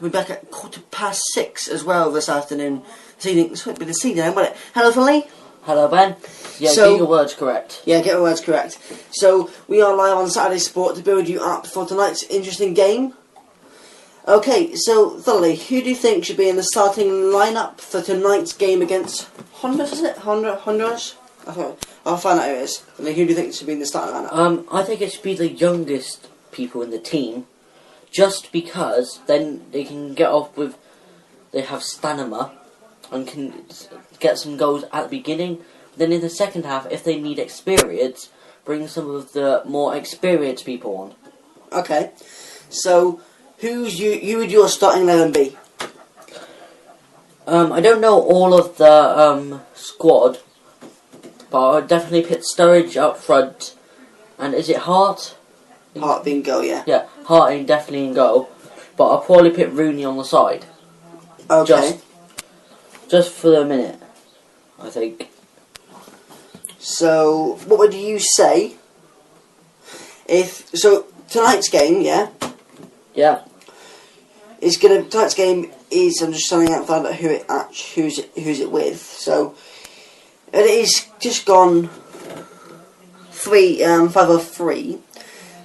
We'll be back at 6:15 as well this afternoon. This evening, this won't be this evening, won't it? Hello, Finley. Hello, Ben. Yeah, get your words correct. Yeah, get your words correct. So, we are live on Saturday Sport to build you up for tonight's interesting game. Okay, so, Finley, who do you think should be in the starting lineup for tonight's game against Honduras, is it? Honduras? I'll find out who it is. Finley, who do you think should be in the starting lineup? I think it should be the youngest people in the team, just because then they can get off with, they have stamina and can get some goals at the beginning. Then in the second half, if they need experience, bring some of the more experienced people on. Okay, so who would your starting 11 be? I don't know all of the squad, but I would definitely put Sturridge up front. And is it Hart? Hart being goal, yeah. Yeah, Hart in definitely in goal, but I'll probably put Rooney on the side. Okay. Just for the minute, I think. So, what would you say if tonight's game, yeah? Yeah. Tonight's game is, I'm just trying to find out who's it with. So, it is just gone 5:03.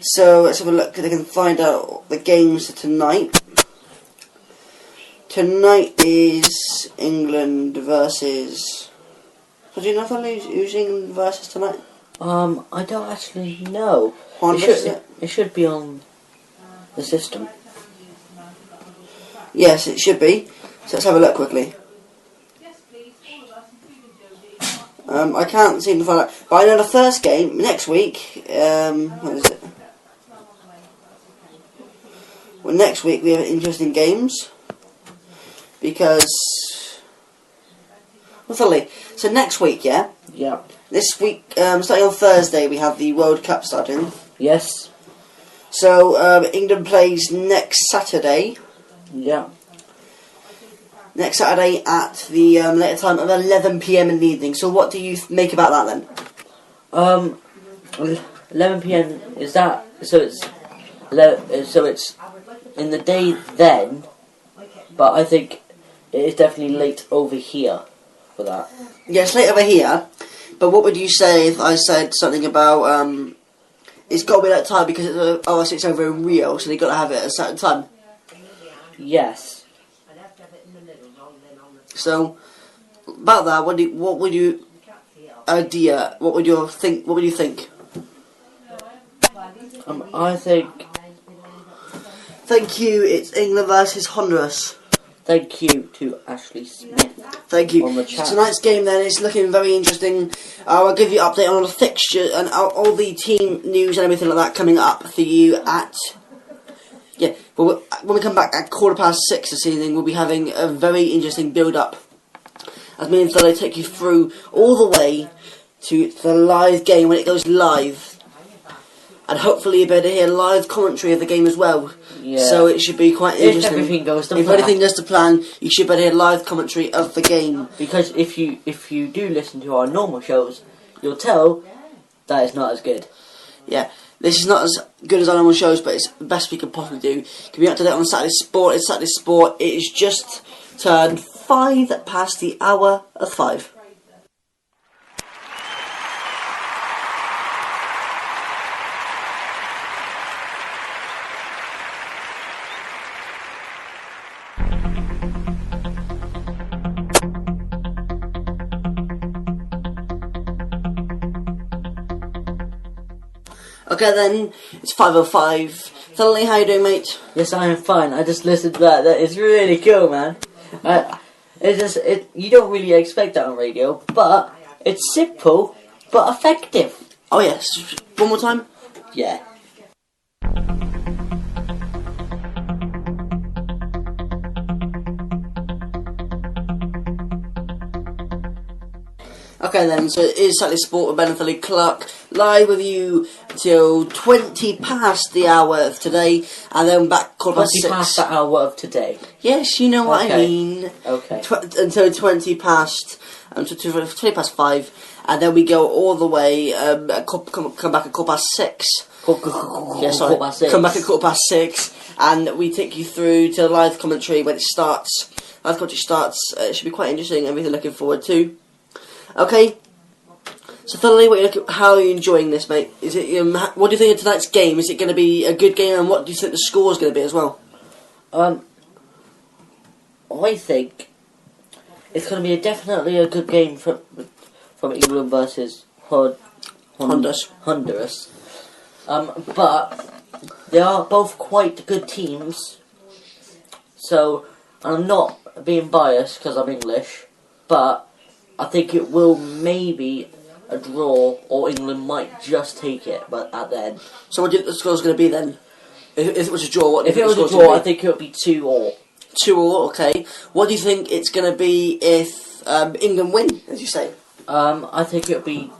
So let's have a look. I can find out the games tonight. Tonight is England versus. Do you know who's England versus tonight? I don't actually know. It should be on the system. Yes, it should be. So let's have a look quickly. I can't seem to find out. But I know the first game next week. What is it? Well, next week we have interesting games because. Well, Finley, so next week, yeah? Yeah. This week, starting on Thursday, we have the World Cup starting. Yes. So, England plays next Saturday. Yeah. Next Saturday at the later time of 11 PM in the evening. So what do you make about that then? 11 PM, is that, so it's in the day then, but I think it is definitely late over here for that. Yes, late over here, but what would you say if I said something about, it's got to be that time because it's over in Rio, so they've got to have it at a certain time? Yes. So, about that, what would you think? I think. Thank you. It's England versus Honduras. Thank you to Ashley Smith. Thank you. On the chat. Tonight's game then is looking very interesting. I'll give you an update on all the fixture and all the team news and everything like that coming up for you at. Yeah, well, when we come back at 6:15 this evening, we'll be having a very interesting build-up. As me and Phil take you through all the way to the live game when it goes live. And hopefully you'll be able to hear live commentary of the game as well. Yeah. So it should be quite interesting. If everything goes to plan. If anything goes to plan, you should be able to hear live commentary of the game. Because if you do listen to our normal shows, you'll tell that it's not as good. Yeah. This is not as good as our normal shows, but it's the best we can possibly do. Can be up to date on Saturday Sport. It's Saturday Sport. It is just turned 5 past the hour of 5. Okay then, it's 5:05. Finley, how you doing, mate? Yes, I am fine. I just listened to that. That is really cool, man. You don't really expect that on radio, but it's simple but effective. Oh yes. One more time? Yeah. Okay then, so it is Saturday Sport with Ben and Philly Clark, live with you till 20 past the hour of today, and then back 6:15. 20 past the hour of today. Yes, you know what I mean. Okay. Until 20 past 5, and then we go all the way, come back at 6:15, Yeah, sorry. 6:15. Come back at 6:15, and we take you through to the live commentary when it starts. Live commentary starts. It should be quite interesting. Everything looking forward to. Okay. So, thoroughly, how are you enjoying this, mate? Is it? What do you think of tonight's game? Is it going to be a good game, and what do you think the score is going to be as well? I think it's going to be definitely a good game from England versus Honduras. But they are both quite good teams. So, I'm not being biased because I'm English, but I think it will maybe a draw, or England might just take it, but at the end. So what do you think the score's going to be then? If it was a draw, what do you If it think was the a score's draw, I going to be? think it would be 2-2. 2-2, okay. What do you think it's going to be if England win, as you say? I think it would be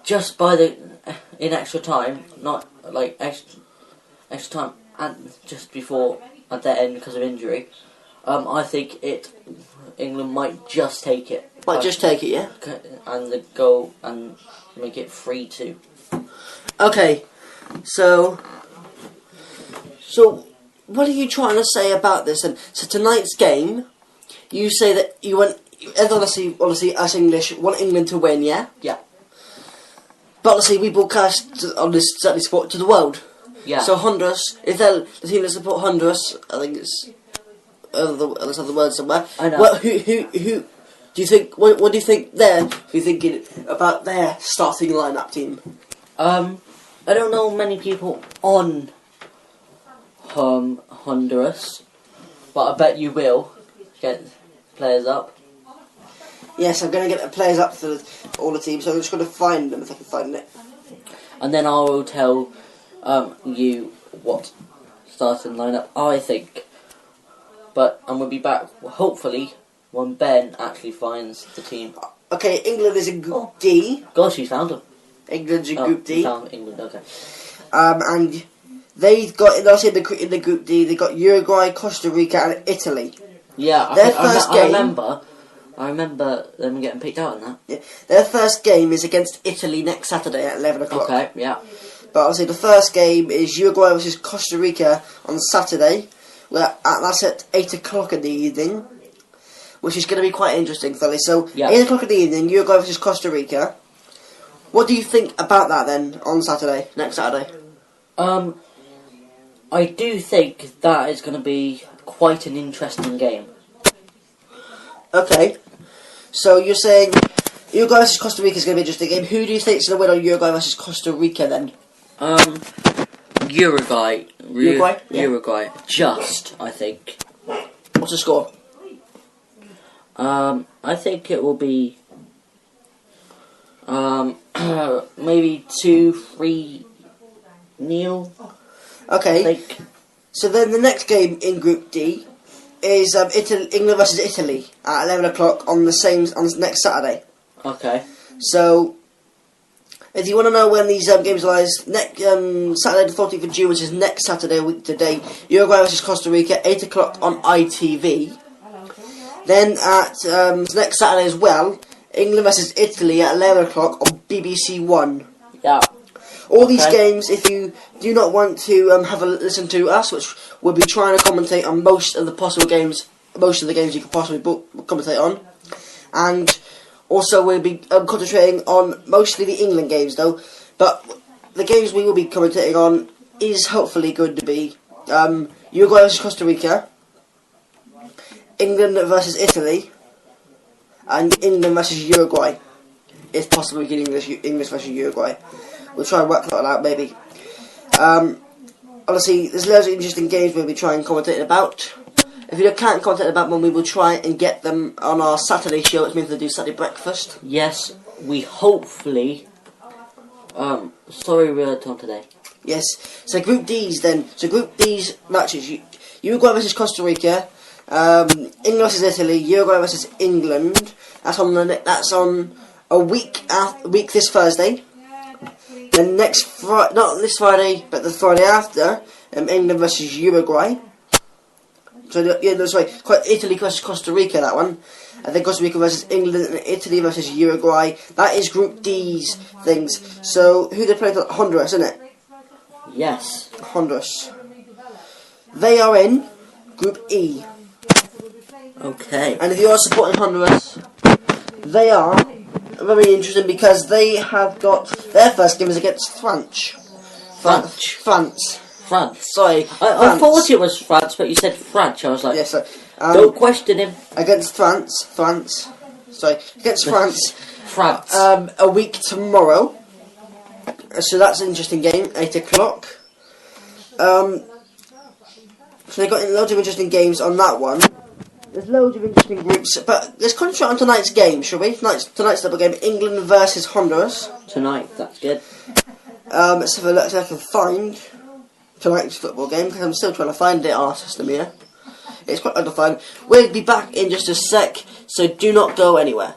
just in extra time, not like extra time, and just before at the end because of injury. I think England might just take it. Might just take it, yeah? And the goal and make it 3-2. Okay, so what are you trying to say about this? And so tonight's game, you say that you want, obviously us English want England to win, yeah? Yeah. But obviously we broadcast on this certainly sport to the world. Yeah. So Honduras, if they're the team that support Honduras, I think it's there's other words somewhere. I know. Well, who do you think? What do you think there? Are you thinking about their starting lineup team? I don't know many people on Honduras, but I bet you will get players up. Yes, I'm going to get the players up for all the teams, so I'm just going to find them if I can find it. And then I will tell you what starting lineup I think. And we'll be back, hopefully, when Ben actually finds the team. Okay, England is in Group D. Gosh, he's found them. England's in Group D. Found England, okay. And they've got, in the Group D, they've got Uruguay, Costa Rica and Italy. Yeah, I remember them getting picked out in that. Yeah, their first game is against Italy next Saturday at 11 o'clock. Okay, yeah. But obviously the first game is Uruguay versus Costa Rica on Saturday. That's at 8 o'clock in the evening, which is going to be quite interesting, Philly. So, yeah. 8 o'clock in the evening, Uruguay versus Costa Rica. What do you think about that then, on Saturday, next Saturday? I do think that is going to be quite an interesting game. Okay. So you're saying Uruguay versus Costa Rica is going to be an interesting game. Who do you think is going to win on Uruguay versus Costa Rica then? Uruguay. Uruguay? Yeah. Uruguay. Just, I think. What's the score? I think it will be maybe 2-3 nil. Okay. So then the next game in Group D is England versus Italy at 11 o'clock on next Saturday. Okay. So if you want to know when these games are, next Saturday the 14th of June, which is next Saturday, a week today, Uruguay versus Costa Rica, 8 o'clock on ITV. Then at next Saturday as well, England versus Italy at 11 o'clock on BBC One. Yeah. All these games, if you do not want to have a listen to us, which we'll be trying to commentate on most of the games you could possibly commentate on, and also we'll be concentrating on mostly the England games though, but the games we will be commentating on is hopefully going to be Uruguay versus Costa Rica, England versus Italy, and England versus Uruguay. If possible, we get English versus Uruguay. We'll try and work that out, maybe. Obviously, there's loads of interesting games we'll be trying and commentating about. If you can't commentate about them, we will try and get them on our Saturday show, which means they do Saturday breakfast. Yes, we hopefully... sorry we're late on today. Yes, so Group D's then. So Group D's matches, Uruguay versus Costa Rica, England versus Italy, Uruguay versus England. That's on a week this Thursday. Then not this Friday, but the Friday after, England versus Uruguay. So Italy versus Costa Rica, that one. And then Costa Rica versus England, and Italy versus Uruguay. That is Group D's things. So who they playing? Honduras, isn't it? Yes. Honduras. They are in Group E. Okay. And if you are supporting Honduras, they are very interesting because they have got their first game is against France. France. Sorry. I thought it was France, but you said French. I was like, yes, don't question him. Against France. Sorry, against France. France. A week tomorrow. So that's an interesting game. 8 o'clock. So they've got loads of interesting games on that one. There's loads of interesting groups, but let's concentrate on tonight's game, shall we? Tonight's double game: England versus Honduras. Tonight, that's good. Let's have a look so I can find tonight's football game because I'm still trying to find it on our system here. It's quite hard to find. We'll be back in just a sec, so do not go anywhere.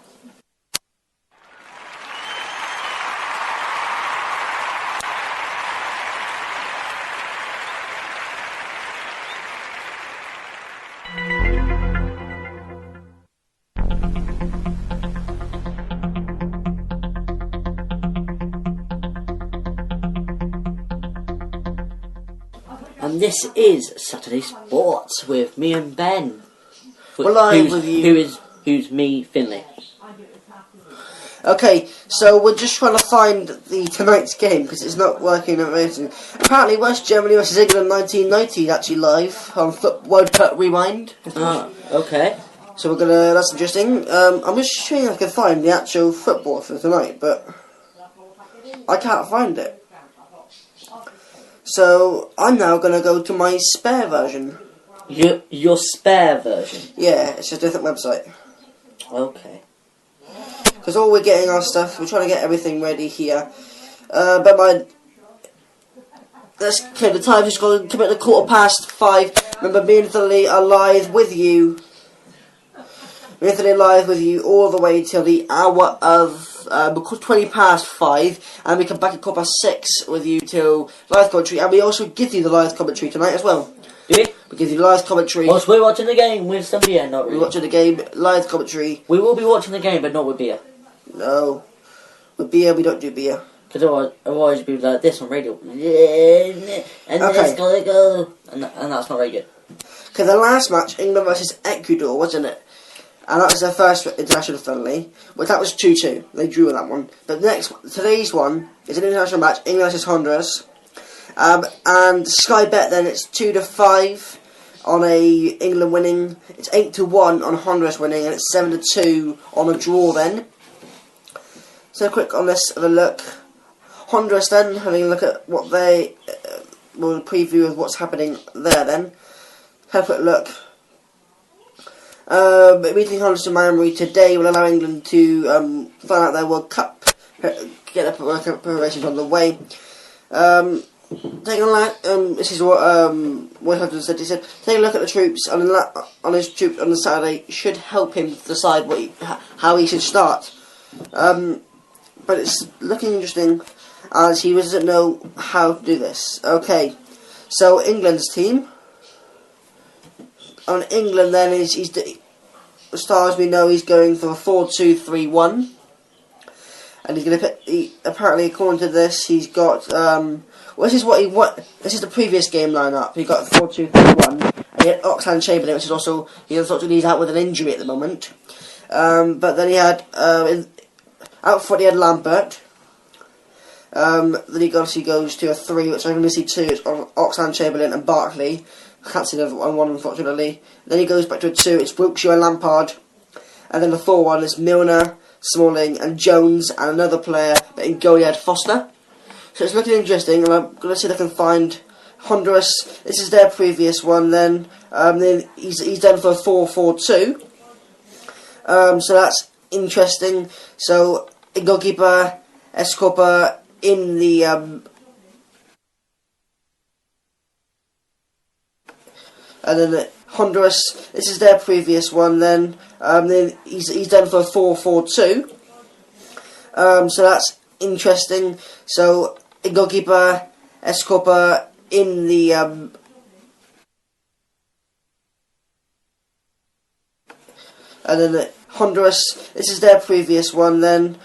And this is Saturday Sports with me and Ben. We're live with you. Who's me, Finley. Okay, so we're just trying to find tonight's game because it's not working amazing. Apparently, West Germany versus England 1990 is actually live on World Cup Rewind. Okay. So that's interesting. I'm just seeing if I can find the actual football for tonight, but I can't find it. So I'm now going to go to my spare version. Your spare version? Yeah, it's a different website. Okay. Because all we're getting our stuff, we're trying to get everything ready here. The time is going to come at 5:15. Remember, me and Finley are live with you. All the way till the hour of 5:20, and we come back at 6:15 with you till live commentary, and we also give you the live commentary tonight as well. Do we? We give you live commentary. Whilst we're watching the game with some beer, not really. We're watching the game, live commentary. We will be watching the game, but not with beer. No. With beer, we don't do beer. Because otherwise we'd be like this on radio. And Okay. it's gotta go. And that's not very good. Okay, the last match, England versus Ecuador, wasn't it? And that was their first international friendly. Well, that was 2-2. They drew that one. But today's one is an international match, England versus Honduras. And Sky Bet then it's 2-5 on England winning. It's 8-1 on Honduras winning, and it's 7-2 on a draw then. So quick on this, have a look. Honduras then, having a look at what they will preview of what's happening there then. Have a quick look. Meeting Honduras in Miami today will allow England to find out their World Cup, get their World Cup preparations on the way. Taking a look, this is what Honduras said. He said, "Take a look at the troops on his troops on the Saturday should help him decide how he should start." But it's looking interesting as he doesn't know how to do this. Okay, so England's team. On England then, as far as we know, he's going for a 4-2-3-1. And he's going to pick, apparently according to this, he's got, this is the previous game lineup. He got 4-2-3-1. And he had Oxlade-Chamberlain, which is also, unfortunately he's out with an injury at the moment. But then he had, out front he had Lambert. Then he obviously goes to a 3, which I'm going to see 2. It's Oxlade-Chamberlain and Barkley. I can't see the one unfortunately. Then he goes back to a 2. It's Wilkshire and Lampard. And then the 4-1 is Milner, Smalling and Jones and another player, but in goal he had Foster. So it's looking interesting, and I'm going to see if I can find Honduras. This is their previous one then. He's done for a 4-4-2. So that's interesting. So in goalkeeper, Escobar in the and then Honduras, this is their previous one then. He's done for a 4-4-2. So that's interesting. So in goalkeeper, Escobar in the and then Honduras, this is their previous one then.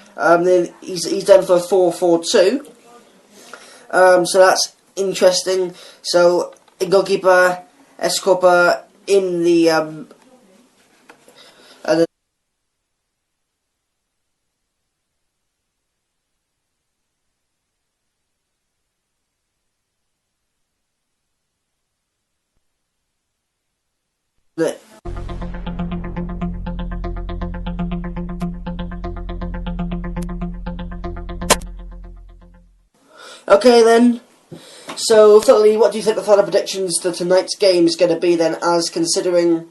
He's done for a 4-4-2. So that's interesting. So, in goalkeeper, Escobar in the the okay then. So, thirdly, what do you think the final predictions to tonight's game is going to be then, as considering,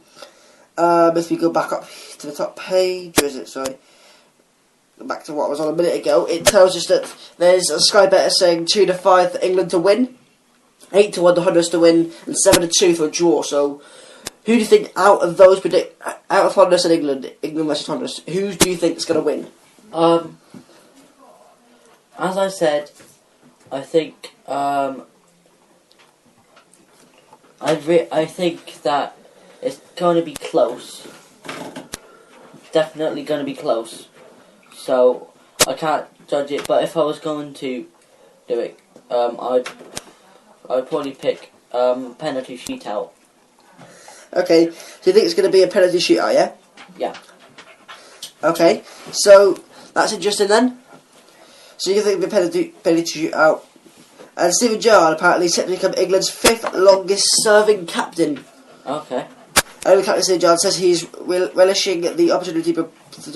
if we go back up to the top page, or is it, sorry, back to what was on a minute ago, it tells us that there's a Sky Bet saying 2-5 for England to win, 8-1 the Honduras to win, and 7-2 for a draw. So, who do you think out of those out of Honduras and England versus Honduras, who do you think is going to win? As I said, I think I think that it's going to be close. Definitely going to be close. So I can't judge it. But if I was going to do it, I'd probably pick penalty shootout. Okay, so you think it's going to be a penalty shootout, yeah? Yeah. Okay, so that's interesting then. So you think it'll be a penalty shootout. And Steven Gerrard apparently set to become England's 5th longest serving captain. Okay. And Captain Steven Gerrard says he's relishing the opportunity to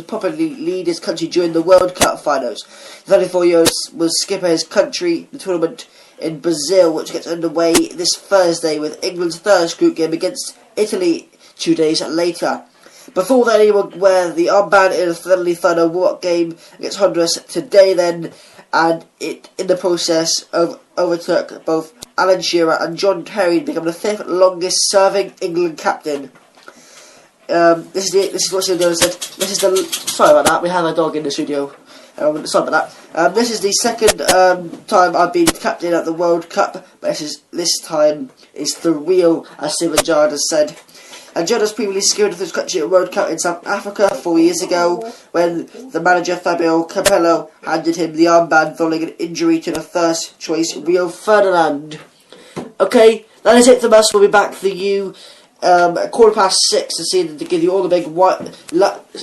properly lead his country during the World Cup finals. The 34-year-old will skipper his country the tournament in Brazil, which gets underway this Thursday with England's first group game against Italy 2 days later. Before then, he will wear the armband in a friendly final warm-up game against Honduras today then, and it, in the process, overtook both Alan Shearer and John Terry to become the 5th longest serving England captain. This is what Steven Gerrard said. This is the... Sorry about that, we have a dog in the studio. Sorry about that. This is the second time I've been captain at the World Cup, but this time is the real, as Steven Gerrard has said. And Gerrard has previously secured his country at World Cup in South Africa 4 years ago, when the manager Fabio Capello handed him the armband following an injury to the first choice Rio Ferdinand. Okay, that is it from us. We'll be back for you at 6:15 to give you all the big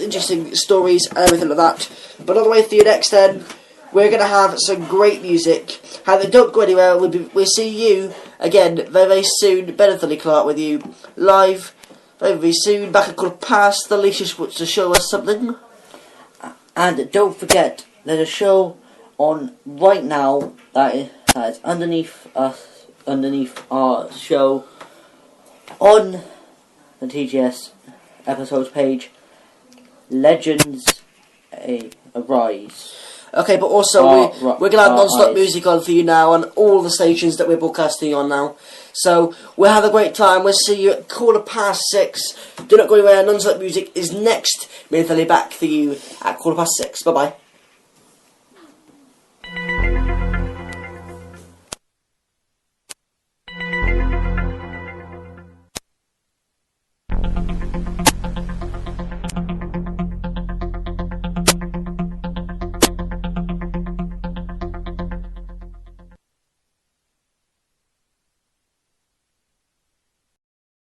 interesting stories and everything like that. But on the way for you next then, we're going to have some great music. And don't go anywhere. We'll see you again very, very soon. Ben Anthony Clark with you live very, very soon. Back at 6:15. Alicia's wants to show us something. And don't forget, there's a show on right now that is underneath our show on the TGS episodes page. Legends Arise. Okay, but also we're going to have non-stop music on for you now on all the stations that we're broadcasting on now. So we'll have a great time. We'll see you at 6:15. Do not go anywhere. Non-stop music is next. We'll back for you at 6:15. Bye bye.